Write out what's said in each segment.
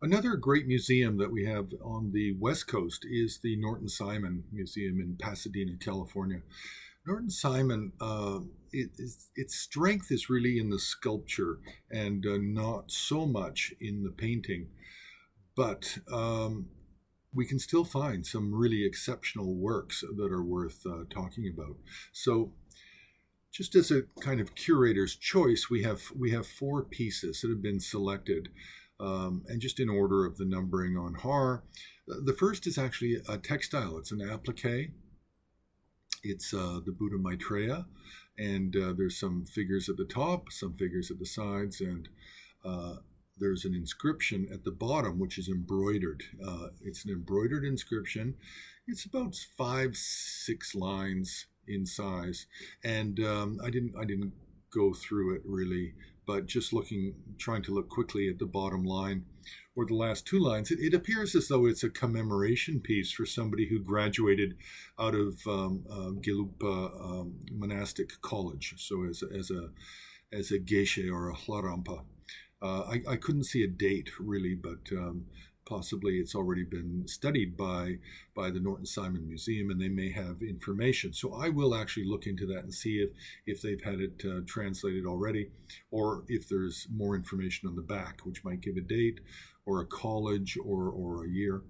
Another great museum that we have on the West Coast is the Norton Simon Museum in Pasadena, California. Norton Simon, its strength is really in the sculpture and not so much in the painting, but we can still find some really exceptional works that are worth talking about. So, just as a kind of curator's choice, we have four pieces that have been selected, and just in order of the numbering on HAR. The first is actually a textile. It's an applique. It's the Buddha Maitreya, and there's some figures at the top, some figures at the sides, and uh, there's an inscription at the bottom which is embroidered. It's an embroidered inscription. It's about 5, 6 lines in size, and I didn't go through it really, but just trying to look quickly at the bottom line or the last 2 lines, it appears as though it's a commemoration piece for somebody who graduated out of Gelupa Monastic College. So as a geisha or a Hlarampa. I couldn't see a date really, but possibly it's already been studied by the Norton Simon Museum, and they may have information. So I will actually look into that and see if they've had it translated already, or if there's more information on the back, which might give a date or a college or a year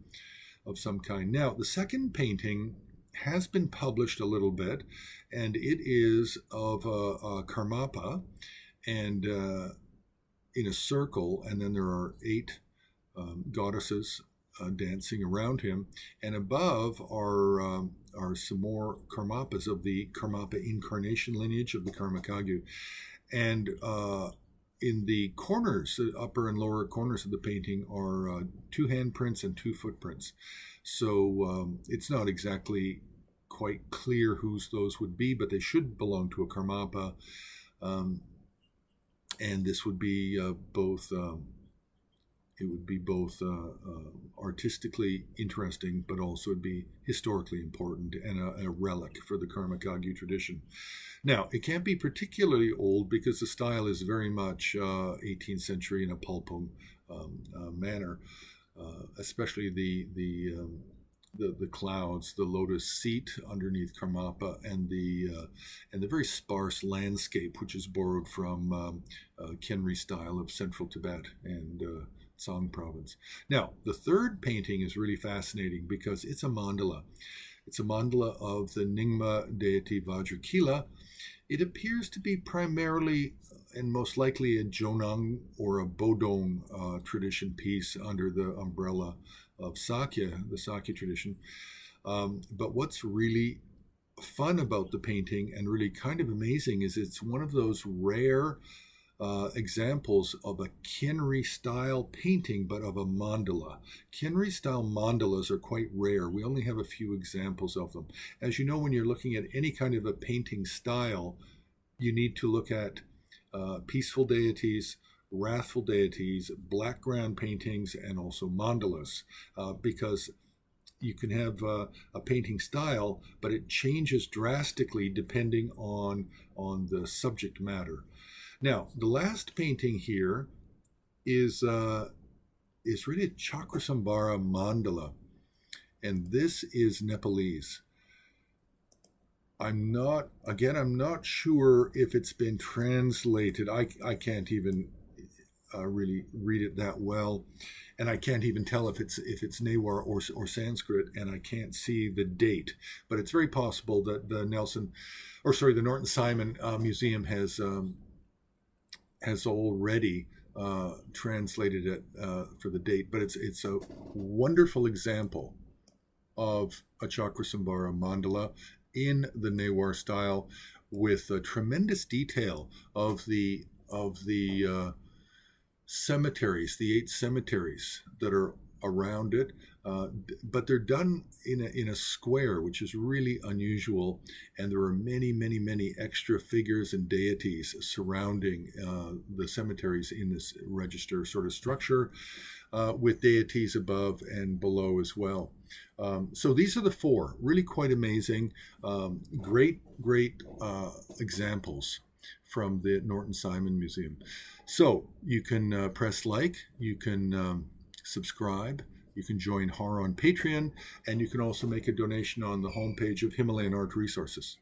of some kind. Now, the second painting has been published a little bit, and it is of a Karmapa, and in a circle, and then there are 8 goddesses dancing around him, and above are some more Karmapas of the Karmapa incarnation lineage of the Karmakagyu, and in the corners, the upper and lower corners of the painting, are 2 handprints and 2 footprints. So it's not exactly quite clear whose those would be, but they should belong to a Karmapa. And this would be both. It would be both artistically interesting, but also would be historically important and a relic for the Karmakagyu tradition. Now, it can't be particularly old because the style is very much 18th century in a pulpum manner, especially the clouds, the lotus seat underneath Karmapa, and the very sparse landscape, which is borrowed from Khenri style of central Tibet and Song province. Now, the third painting is really fascinating because it's a mandala. It's a mandala of the Nyingma deity Vajrakila. It appears to be primarily and most likely a Jonang or a Bodong tradition piece under the umbrella of Sakya, the Sakya tradition. But what's really fun about the painting and really kind of amazing is it's one of those rare examples of a Khenri style painting, but of a mandala. Khenri style mandalas are quite rare. We only have a few examples of them. As you know, when you're looking at any kind of a painting style, you need to look at peaceful deities, wrathful deities, black ground paintings, and also mandalas, because you can have a painting style, but it changes drastically depending on the subject matter. Now, the last painting here is really a Chakrasambhara mandala, and this is Nepalese. I'm not sure if it's been translated. I can't even really read it that well, and I can't even tell if it's Newar or Sanskrit, and I can't see the date. But it's very possible that the Norton Simon Museum has already translated it for the date. But it's a wonderful example of a Chakrasambhara mandala in the Newar style, with a tremendous detail of the cemeteries, the 8 cemeteries that are around it, but they're done in a square, which is really unusual, and there are many extra figures and deities surrounding the cemeteries in this register sort of structure, with deities above and below as well. So these are the 4, really quite amazing, great examples from the Norton Simon Museum. So you can press like, you can subscribe. You can join HAR on Patreon, and you can also make a donation on the homepage of Himalayan Art Resources.